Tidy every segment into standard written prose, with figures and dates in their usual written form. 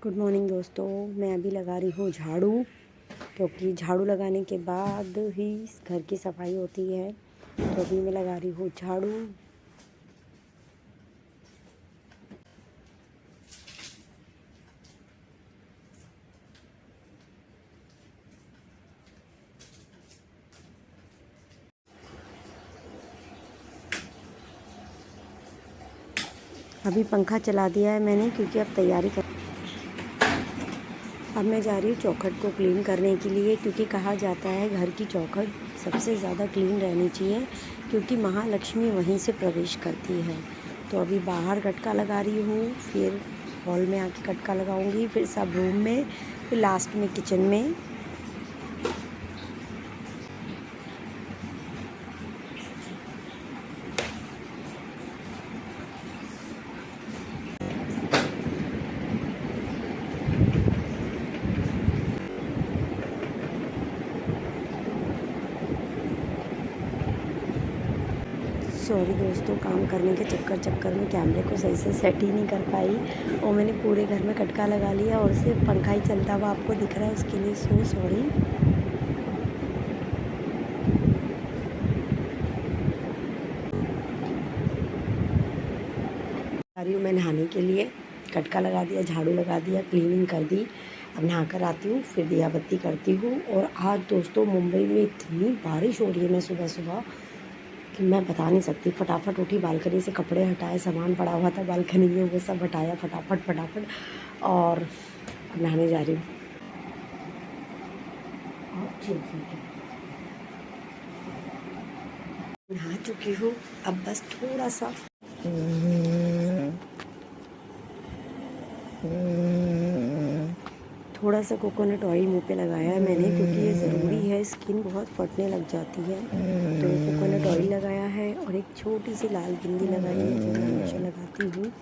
Good morning दोस्तों। मैं अभी लगा रही हूँ झाड़ू, क्योंकि झाड़ू लगाने के बाद ही घर की सफाई होती है। तो अभी मैं लगा रही हूँ झाड़ू। अभी पंखा चला दिया है मैंने, क्योंकि अब तैयारी कर। अब मैं जा रही हूँ चौखट को क्लीन करने के लिए, क्योंकि कहा जाता है घर की चौखट सबसे ज़्यादा क्लीन रहनी चाहिए, क्योंकि महालक्ष्मी वहीं से प्रवेश करती है। तो अभी बाहर गटका लगा रही हूँ, फिर हॉल में आके गटका लगाऊंगी, फिर सब रूम में, फिर लास्ट में किचन में। सॉरी दोस्तों, काम करने के चक्कर में कैमरे को सही से सेट ही नहीं कर पाई, और मैंने पूरे घर में कटका लगा लिया और सिर्फ पंखा ही चलता हुआ आपको दिख रहा है, उसके लिए सो सॉरी। आ रही हूँ मैं नहाने के लिए। कटका लगा दिया, झाड़ू लगा दिया, क्लीनिंग कर दी। अब नहा कर आती हूँ, फिर दिया बत्ती करती हूँ। और आज दोस्तों मुंबई में इतनी बारिश हो रही है ना सुबह सुबह, कि मैं बता नहीं सकती। फटाफट उठी, बालकनी से कपड़े हटाए, सामान पड़ा हुआ था बालकनी में वो सब हटाया फटाफट, और नहाने जा रही हूँ। ठीक है, नहा चुकी हूँ। अब बस थोड़ा सा कोकोनट ऑयल मुंह पे लगाया है मैंने, क्योंकि ये ज़रूरी है, स्किन बहुत फटने लग जाती है। तो कोकोनट ऑयल लगाया है, और एक छोटी सी लाल बिंदी लगाई है, जो मैं हमेशा लगाती हूँ।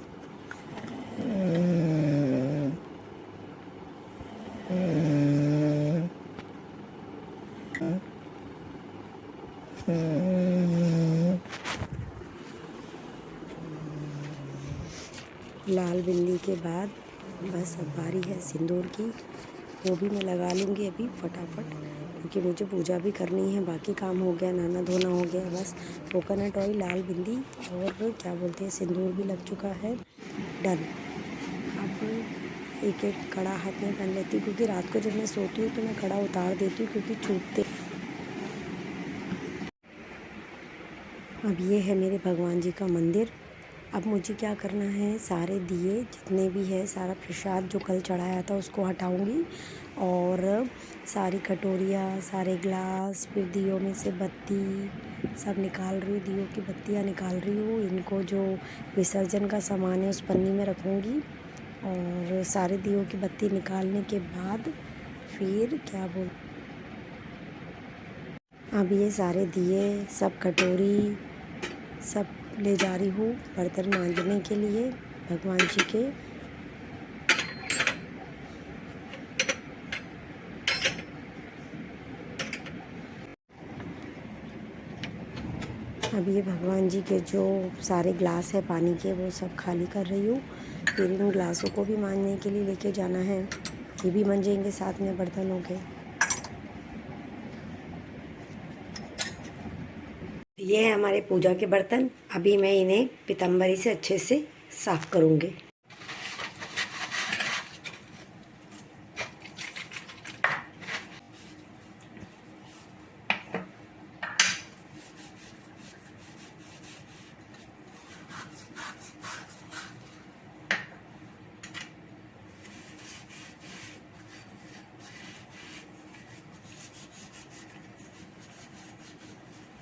लाल बिंदी के बाद बस अब बारी है सिंदूर की, वो भी मैं लगा लूँगी अभी फटाफट, क्योंकि मुझे पूजा भी करनी है। बाकी काम हो गया, नहाना धोना हो गया, बस कोकोनट ऑयल, लाल बिंदी और क्या बोलते हैं सिंदूर भी लग चुका है। डन। अब एक एक कड़ा हाथ में पहन लेती हूँ, क्योंकि रात को जब मैं सोती हूँ तो मैं कड़ा उतार देती हूँ, क्योंकि छूटते। अब ये है मेरे भगवान जी का मंदिर। अब मुझे क्या करना है, सारे दिए जितने भी है, सारा प्रसाद जो कल चढ़ाया था उसको हटाऊंगी, और सारी कटोरियाँ, सारे ग्लास, फिर दियों में से बत्ती सब निकाल रही हूँ, दियों की बत्तियाँ निकाल रही हूँ। इनको जो विसर्जन का सामान है उस पन्नी में रखूँगी, और सारे दियों की बत्ती निकालने के बाद फिर क्या बोल। अब ये सारे दिए, सब कटोरी सब ले जा रही हूँ बर्तन मांजने के लिए भगवान जी के। अब ये भगवान जी के जो सारे ग्लास है पानी के, वो सब खाली कर रही हूँ। फिर इन ग्लासों को भी मांजने के लिए लेके जाना है, ये भी मांजेंगे साथ में बर्तनों के। ये है हमारे पूजा के बर्तन। अभी मैं इन्हें पीताम्बरी से अच्छे से साफ करूँगी।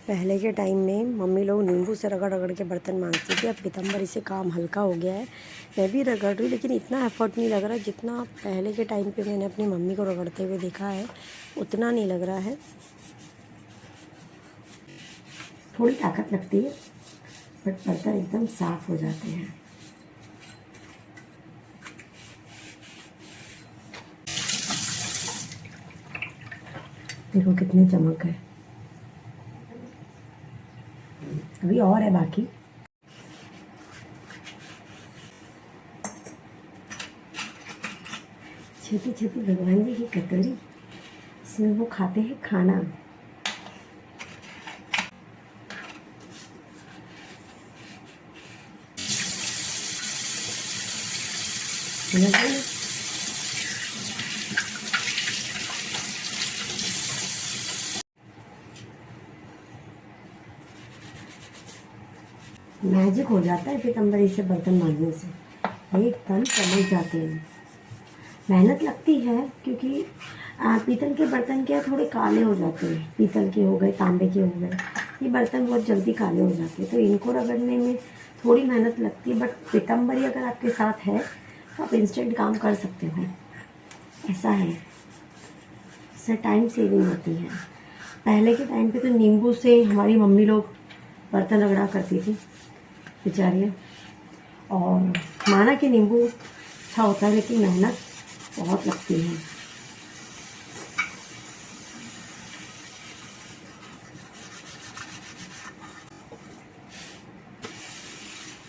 पहले के टाइम में मम्मी लोग नींबू से रगड़ रगड़ के बर्तन मांजती थी। अब पीताम्बरी से काम हल्का हो गया है। मैं भी रगड़ रही हूँ, लेकिन इतना एफर्ट नहीं लग रहा जितना पहले के टाइम पे मैंने अपनी मम्मी को रगड़ते हुए देखा है, उतना नहीं लग रहा है। थोड़ी ताकत लगती है, बट बर्तन एकदम साफ हो जाते हैं। देखो कितनी चमक है। अभी और है बाकी। छोटी छोटी भगवान जी की कटोरी, इसमें वो खाते हैं खाना। मैजिक हो जाता है पीताम्बरी से बर्तन मांजने से, एकदम चमक जाते हैं। मेहनत लगती है क्योंकि पीतल के बर्तन क्या थोड़े काले हो जाते हैं, पीतल के हो गए, तांबे के हो गए, ये बर्तन बहुत जल्दी काले हो जाते हैं, तो इनको रगड़ने में थोड़ी मेहनत लगती है। बट पीताम्बरी अगर आपके साथ है तो आप इंस्टेंट काम कर सकते हो, ऐसा है। इससे टाइम सेविंग होती है। पहले के टाइम पे तो नींबू से हमारी मम्मी लोग बर्तन रगड़ा करती थी बेचारियाँ, और माना कि नींबू अच्छा होता है लेकिन मेहनत बहुत लगती है।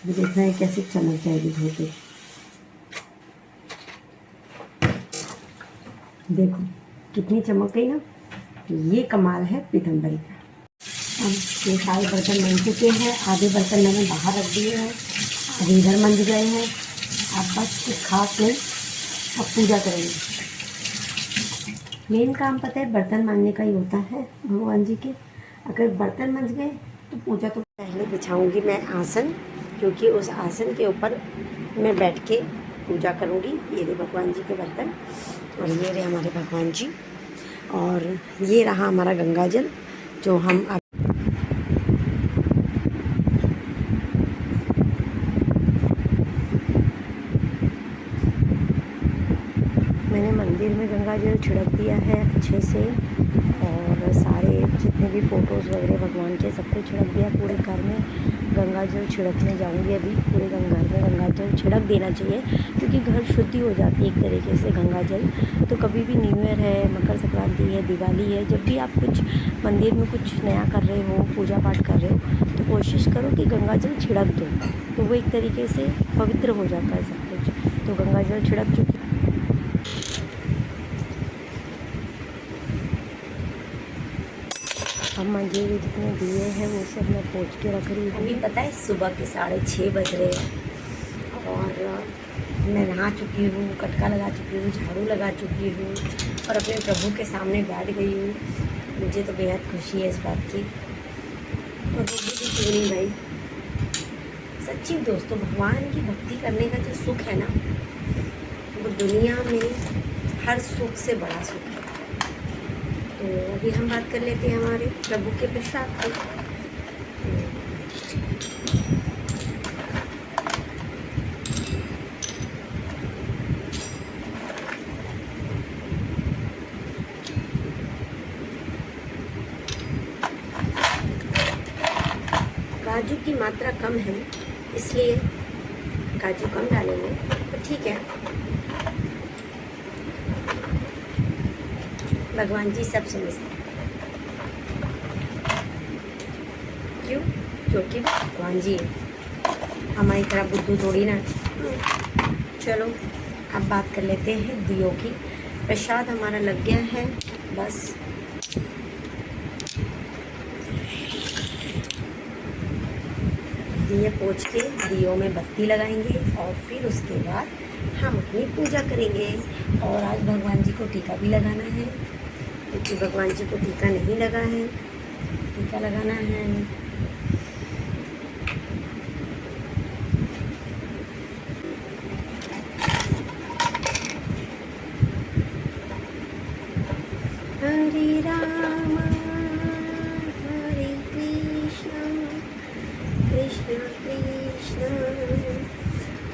ये देखना है कैसे चमक जाएगी धोते। देखो कितनी चमक गई ना, ये कमाल है पीताम्बरी का। अब ये सारे बर्तन बन चुके हैं, आधे बर्तन मैंने बाहर रख दिए हैं, अभी इधर मंज गए हैं। अब बस कुछ खास नहीं, अब पूजा करेंगे। मेन काम पता है बर्तन मांजने का ही होता है भगवान जी के। अगर बर्तन मंज गए तो पूजा तो पहले बिछाऊंगी मैं आसन, क्योंकि उस आसन के ऊपर मैं बैठ के पूजा करूंगी। ये रहे भगवान जी के बर्तन, और ये रहे हमारे भगवान जी, और ये रहा हमारा गंगा जल जो हम मैंने मंदिर में गंगा जल छिड़क दिया है अच्छे से, और सारे जितने भी फ़ोटोज़ वगैरह भगवान के सब कुछ छिड़क दिया। पूरे घर में गंगा जल छिड़कने जाऊंगी अभी, पूरे घर में गंगा जल छिड़क देना चाहिए, क्योंकि घर शुद्धि हो जाती है एक तरीके से गंगा जल। तो कभी भी न्यू ईयर है, मकर संक्रांति है, दिवाली है, जब भी आप कुछ मंदिर में कुछ नया कर रहे हो, पूजा पाठ कर रहे हो, तो कोशिश करो कि गंगा जल छिड़क दो, तो वो एक तरीके से पवित्र हो जाता है सब कुछ। तो गंगा जल छिड़क चुकी। अब मंजे हुए जितने दिए हैं वो सब मैं पोंछ के रख रही हूँ। अभी पता है सुबह के 6:30 बज रहे हैं, और मैं नहा चुकी हूँ, कटका लगा चुकी हूँ, झाड़ू लगा चुकी हूँ, और अपने प्रभु के सामने बैठ गई हूँ। मुझे तो बेहद खुशी है इस बात की, और प्रभु की क्यों नहीं भाई। सच्ची दोस्तों, भगवान की भक्ति करने का जो सुख है ना, वो दुनिया में हर सुख से बड़ा सुख है। तो अभी हम बात कर लेते हैं हमारे प्रभु के प्रसाद की। काजू की मात्रा कम है, इसलिए काजू कम डालेंगे, तो ठीक है। भगवान जी सब समझते हैं, क्यों? क्योंकि भगवान जी हमारी तरह बुद्धू थोड़ी ना। चलो अब बात कर लेते हैं दियों की। प्रसाद हमारा लग गया है, बस दिए पोंछ के दियों में बत्ती लगाएंगे, और फिर उसके बाद हम अपनी पूजा करेंगे। और आज भगवान जी को टीका भी लगाना है, क्योंकि भगवान जी को टीका नहीं लगा है, टीका लगाना है। हरे राम हरे कृष्ण कृष्ण कृष्ण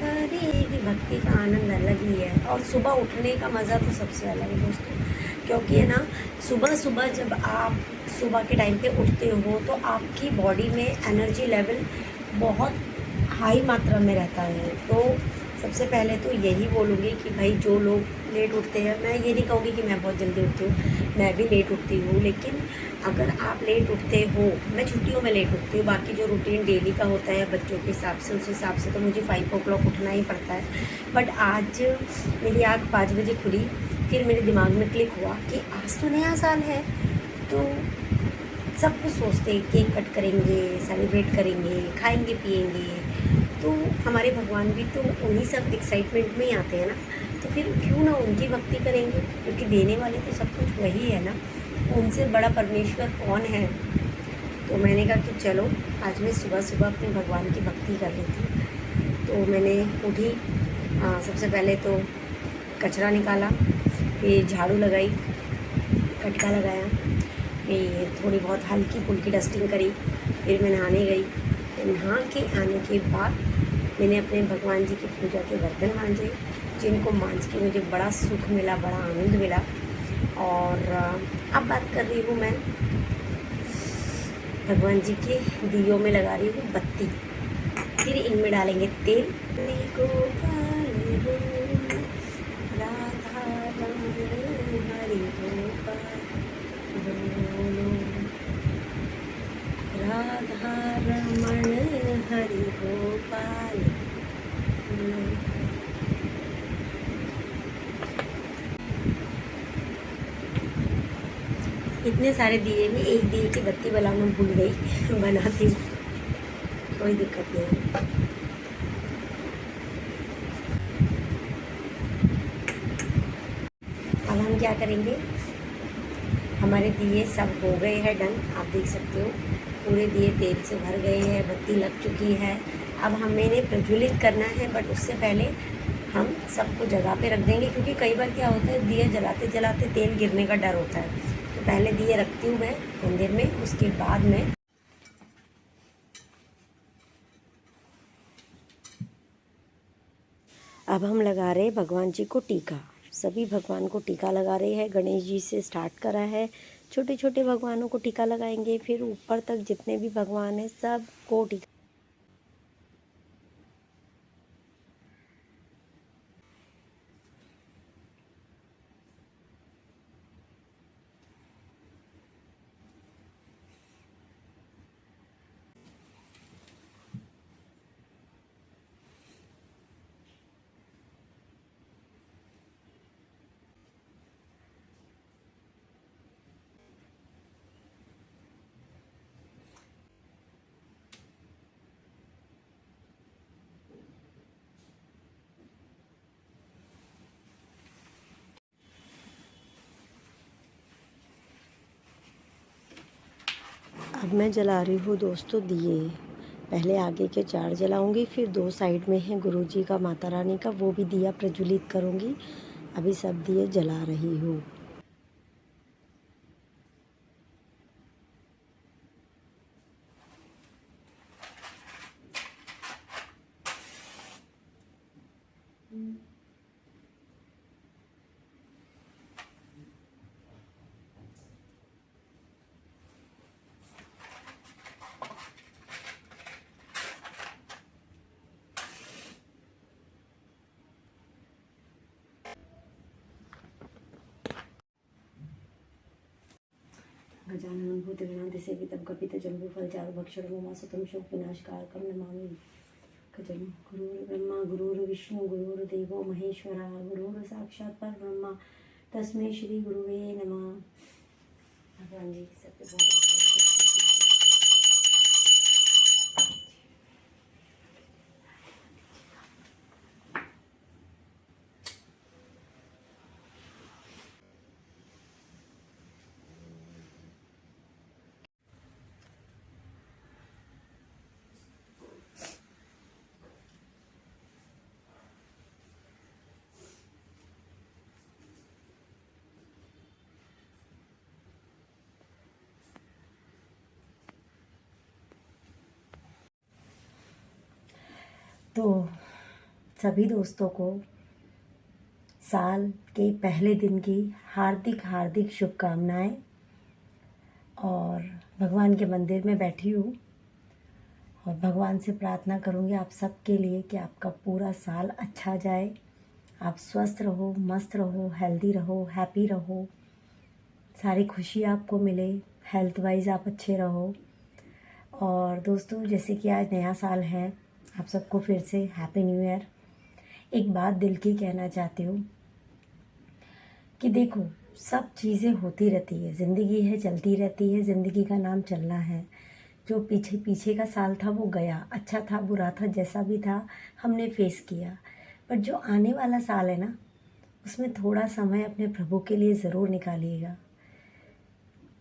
हरे। भक्ति का आनंद अलग ही है, और सुबह उठने का मज़ा तो सबसे अलग है दोस्तों, क्योंकि है ना, सुबह सुबह जब आप सुबह के टाइम पे उठते हो तो आपकी बॉडी में एनर्जी लेवल बहुत हाई मात्रा में रहता है। तो सबसे पहले तो यही बोलूँगी कि भाई जो लोग लेट उठते हैं, मैं ये नहीं कहूँगी कि मैं बहुत जल्दी उठती हूँ, मैं भी लेट उठती हूँ, लेकिन अगर आप लेट उठते हो, मैं छुट्टियों में लेट उठती हूँ, बाकी जो रूटीन डेली का होता है बच्चों के हिसाब से, उस हिसाब से तो मुझे 5 o'clock उठना ही पड़ता है। बट आज मेरी आँख 5 बजे खुली, फिर मेरे दिमाग में क्लिक हुआ कि आज तो नया साल है, तो सब कुछ सोचते हैं केक कट करेंगे, सेलिब्रेट करेंगे, खाएंगे पिएंगे, तो हमारे भगवान भी तो उन्हीं सब एक्साइटमेंट में ही आते हैं ना, तो फिर क्यों ना उनकी भक्ति करेंगे, क्योंकि देने वाले तो सब कुछ वही है ना, उनसे बड़ा परमेश्वर कौन है। तो मैंने कहा कि चलो आज मैं सुबह सुबह अपने भगवान की भक्ति कर लेती हूँ। तो मैंने उठी, सबसे पहले तो कचरा निकाला, फिर झाड़ू लगाई, कटका लगाया, फिर थोड़ी बहुत हल्की फुल्की डस्टिंग करी, फिर मैं नहाने गई। फिर नहा के आने के बाद मैंने अपने भगवान जी की पूजा के बर्तन मांजे, जिनको मांज के मुझे बड़ा सुख मिला, बड़ा आनंद मिला। और अब बात कर रही हूँ मैं भगवान जी के दियों में लगा रही हूँ बत्ती, फिर इनमें डालेंगे तेल। गोपाल राधा रमण हरि गोपाल, बोलो राधा रमण हरि गोपाल। इतने सारे दिए में एक दिए की बत्ती बनाना भूल गई, बनाती हूँ, कोई दिक्कत नहीं है। अब हम क्या करेंगे, हमारे दिए सब हो गए हैं डन, आप देख सकते हो पूरे दिए तेल से भर गए हैं, बत्ती लग चुकी है। अब हमें इन्हें प्रज्वलित करना है, बट उससे पहले हम सबको जगह पे रख देंगे, क्योंकि कई बार क्या होता है दिए जलाते जलाते तेल गिरने का डर होता है। तो पहले दिए रखती हूँ मैं मंदिर में, उसके बाद मैं अब हम लगा रहे हैं भगवान जी को टीका। सभी भगवान को टीका लगा रहे हैं, गणेश जी से स्टार्ट करा है, छोटे छोटे भगवानों को टीका लगाएंगे, फिर ऊपर तक जितने भी भगवान हैं सबको टीका। अब मैं जला रही हूँ दोस्तों दिए, पहले आगे के 4 जलाऊंगी, फिर 2 साइड में है गुरु जी का, माता रानी का, वो भी दिया प्रज्वलित करूंगी। अभी सब दिए जला रही हूँ। गजाननं भूतगणाधिसेवितं कपितजम्बूफलचारुभक्षणं उमासुतं शोकविनाशकारकं नमामि गजं। गुरुर्ब्रह्मा गुरुर्विष्णु गुरुर्देवो महेश्वरः, गुरुर्साक्षात् परब्रह्म, तस्मै श्री गुरुवे नमः। भगवान जी सबके तो सभी दोस्तों को साल के पहले दिन की हार्दिक हार्दिक शुभकामनाएं। और भगवान के मंदिर में बैठी हूँ और भगवान से प्रार्थना करूँगी आप सबके लिए कि आपका पूरा साल अच्छा जाए, आप स्वस्थ रहो, मस्त रहो, हेल्दी रहो, हैप्पी रहो, सारी खुशी आपको मिले, हेल्थ वाइज आप अच्छे रहो। और दोस्तों, जैसे कि आज नया साल है, आप सबको फिर से हैप्पी न्यू ईयर। एक बात दिल की कहना चाहती हूँ कि देखो, सब चीज़ें होती रहती है, ज़िंदगी है, चलती रहती है, ज़िंदगी का नाम चलना है। जो पीछे पीछे का साल था वो गया, अच्छा था बुरा था जैसा भी था हमने फेस किया। पर जो आने वाला साल है ना, उसमें थोड़ा समय अपने प्रभु के लिए ज़रूर निकालिएगा।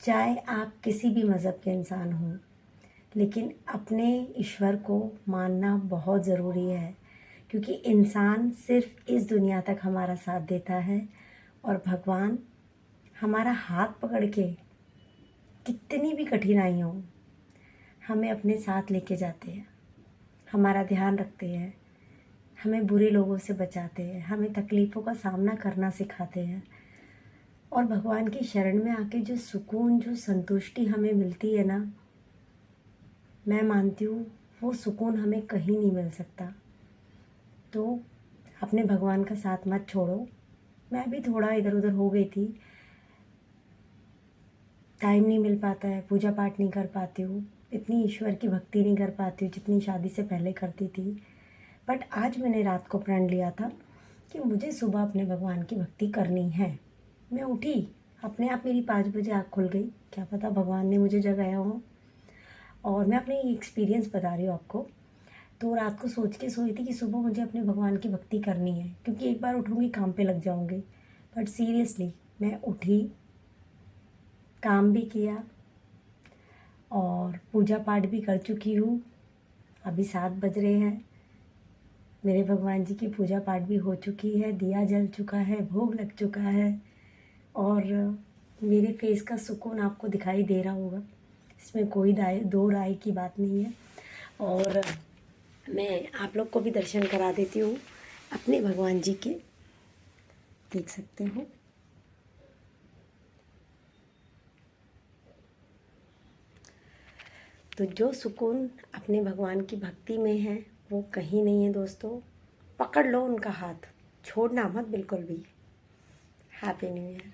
चाहे आप किसी भी मज़हब के इंसान हों, लेकिन अपने ईश्वर को मानना बहुत ज़रूरी है, क्योंकि इंसान सिर्फ इस दुनिया तक हमारा साथ देता है और भगवान हमारा हाथ पकड़ के कितनी भी कठिनाई हो हमें अपने साथ लेके जाते हैं, हमारा ध्यान रखते हैं, हमें बुरे लोगों से बचाते हैं, हमें तकलीफ़ों का सामना करना सिखाते हैं। और भगवान की शरण में आके जो सुकून, जो संतुष्टि हमें मिलती है ना, मैं मानती हूँ वो सुकून हमें कहीं नहीं मिल सकता। तो अपने भगवान का साथ मत छोड़ो। मैं भी थोड़ा इधर उधर हो गई थी, टाइम नहीं मिल पाता है, पूजा पाठ नहीं कर पाती हूँ, इतनी ईश्वर की भक्ति नहीं कर पाती हूँ जितनी शादी से पहले करती थी। बट आज मैंने रात को प्रण लिया था कि मुझे सुबह अपने भगवान की भक्ति करनी है। मैं उठी, अपने आप मेरी 5 बजे आँख खुल गई, क्या पता भगवान ने मुझे जगाया हो। और मैं अपनी एक्सपीरियंस बता रही हूँ आपको। तो रात को सोच के सोई थी कि सुबह मुझे अपने भगवान की भक्ति करनी है, क्योंकि एक बार उठूँगी काम पे लग जाऊँगी। बट सीरियसली मैं उठी, काम भी किया और पूजा पाठ भी कर चुकी हूँ। अभी 7 बज रहे हैं, मेरे भगवान जी की पूजा पाठ भी हो चुकी है, दिया जल चुका है, भोग लग चुका है और मेरे फेस का सुकून आपको दिखाई दे रहा होगा। इसमें कोई दो राय की बात नहीं है। और मैं आप लोग को भी दर्शन करा देती हूँ अपने भगवान जी के, देख सकते हो। तो जो सुकून अपने भगवान की भक्ति में है वो कहीं नहीं है दोस्तों। पकड़ लो उनका हाथ, छोड़ना मत बिल्कुल भी। Happy new year.